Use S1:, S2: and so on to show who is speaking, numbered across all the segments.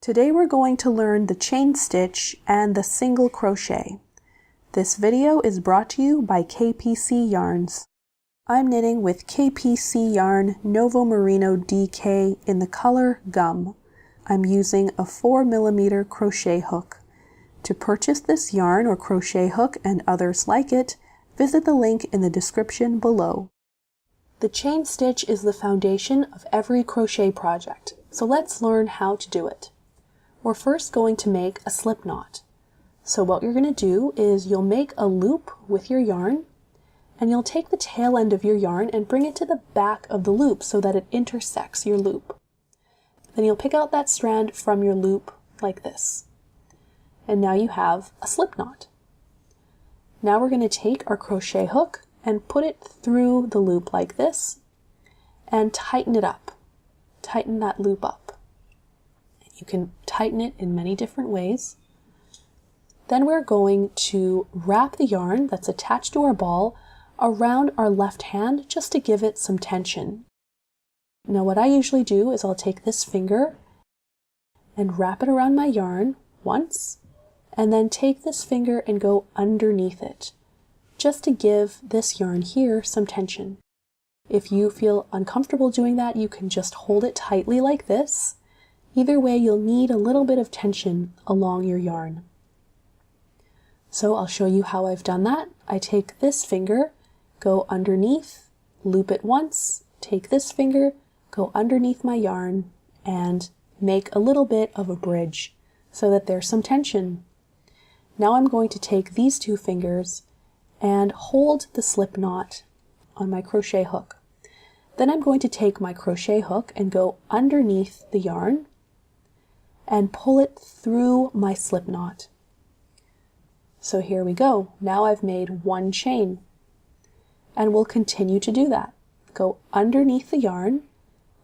S1: Today we're going to learn the chain stitch and the single crochet. This video is brought to you by KPC Yarns. I'm knitting with KPC Yarn Novomerino DK in the color Gum. I'm using a 4mm crochet hook. To purchase this yarn or crochet hook and others like it, visit the link in the description below. The chain stitch is the foundation of every crochet project, so let's learn how to do it. We're first going to make a slip knot. So what you're going to do is you'll make a loop with your yarn, and you'll take the tail end of your yarn and bring it to the back of the loop so that it intersects your loop. Then you'll pick out that strand from your loop like this. And now you have a slip knot. Now we're going to take our crochet hook and put it through the loop like this and tighten it up. Tighten that loop up. You can tighten it in many different ways. Then we're going to wrap the yarn that's attached to our ball around our left hand just to give it some tension. Now what I usually do is I'll take this finger and wrap it around my yarn once, and then take this finger and go underneath it, just to give this yarn here some tension. If you feel uncomfortable doing that, you can just hold it tightly like this. Either way, you'll need a little bit of tension along your yarn. So I'll show you how I've done that. I take this finger, go underneath, loop it once, take this finger, go underneath my yarn, and make a little bit of a bridge so that there's some tension. Now I'm going to take these two fingers and hold the slip knot on my crochet hook. Then I'm going to take my crochet hook and go underneath the yarn and pull it through my slip knot. So here we go. Now I've made one chain, and we'll continue to do that. Go underneath the yarn,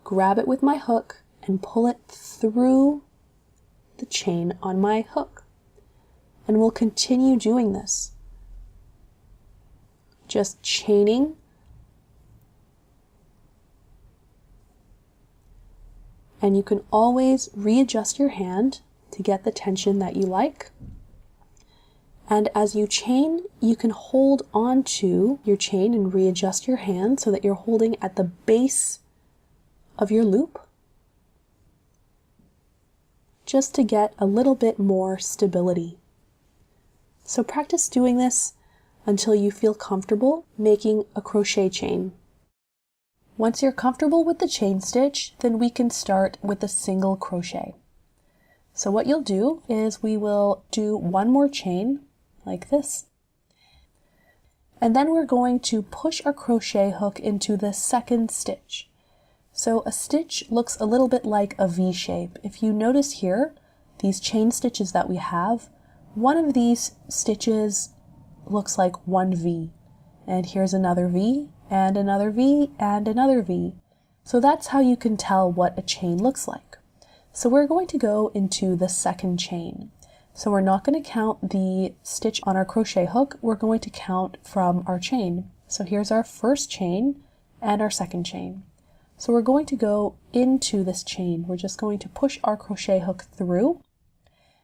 S1: grab it with my hook, and pull it through the chain on my hook. And we'll continue doing this. Just chaining. And you can always readjust your hand to get the tension that you like. And as you chain, you can hold on to your chain and readjust your hand so that you're holding at the base of your loop, just to get a little bit more stability. So practice doing this until you feel comfortable making a crochet chain. Once you're comfortable with the chain stitch, then we can start with the single crochet. So what you'll do is we will do one more chain like this. And then we're going to push our crochet hook into the second stitch. So a stitch looks a little bit like a V shape. If you notice here, these chain stitches that we have, one of these stitches looks like one V. And here's another V, and another V, and another V. So that's how you can tell what a chain looks like. So we're going to go into the second chain. So we're not going to count the stitch on our crochet hook, we're going to count from our chain. So here's our first chain and our second chain. So we're going to go into this chain. We're just going to push our crochet hook through.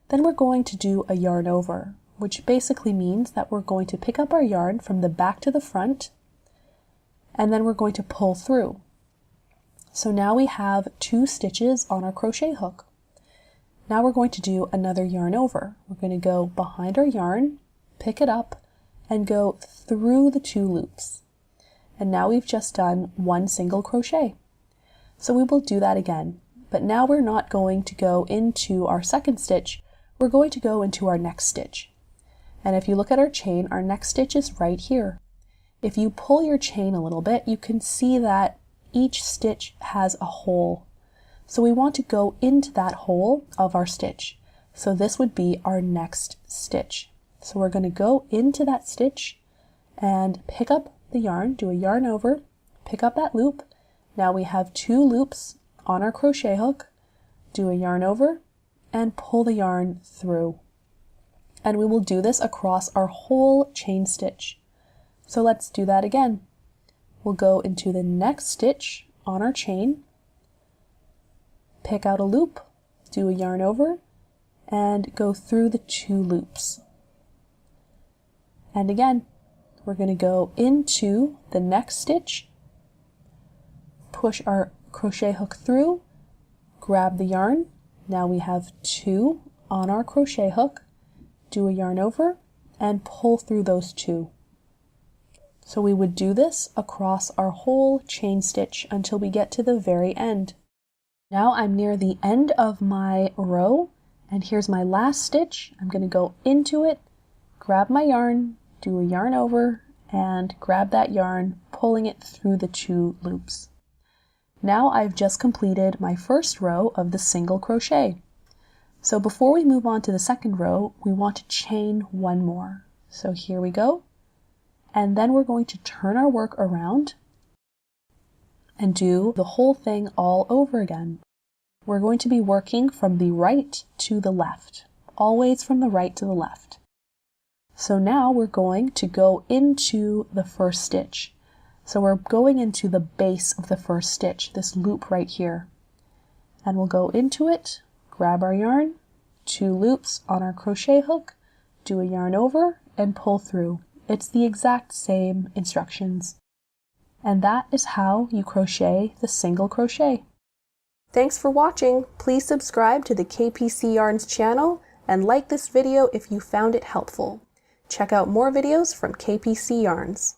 S1: Then we're going to do a yarn over, which basically means that we're going to pick up our yarn from the back to the front, and then we're going to pull through. So now we have 2 stitches on our crochet hook. Now we're going to do another yarn over. We're going to go behind our yarn, pick it up, and go through the 2 loops. And now we've just done one single crochet. So we will do that again, but now we're not going to go into our second stitch, we're going to go into our next stitch. And if you look at our chain, our next stitch is right here. If you pull your chain a little bit, you can see that each stitch has a hole. So we want to go into that hole of our stitch. So this would be our next stitch. So we're going to go into that stitch and pick up the yarn, do a yarn over, pick up that loop. Now we have 2 loops on our crochet hook, do a yarn over, and pull the yarn through. And we will do this across our whole chain stitch. So let's do that again. We'll go into the next stitch on our chain, pick out a loop, do a yarn over, and go through the 2 loops. And again, we're going to go into the next stitch, push our crochet hook through, grab the yarn. Now we have 2 on our crochet hook, do a yarn over, and pull through those 2. So we would do this across our whole chain stitch until we get to the very end. Now I'm near the end of my row, and here's my last stitch. I'm going to go into it, grab my yarn, do a yarn over, and grab that yarn, pulling it through the 2 loops. Now I've just completed my first row of the single crochet. So before we move on to the second row, we want to chain 1 more. So here we go. And then we're going to turn our work around and do the whole thing all over again. We're going to be working from the right to the left, always from the right to the left. So now we're going to go into the first stitch. So we're going into the base of the first stitch, this loop right here. And we'll go into it, grab our yarn, 2 loops on our crochet hook, do a yarn over, and pull through. It's the exact same instructions. And that is how you crochet the single crochet. Thanks for watching. Please subscribe to the KPC Yarns channel and like this video if you found it helpful. Check out more videos from KPC Yarns.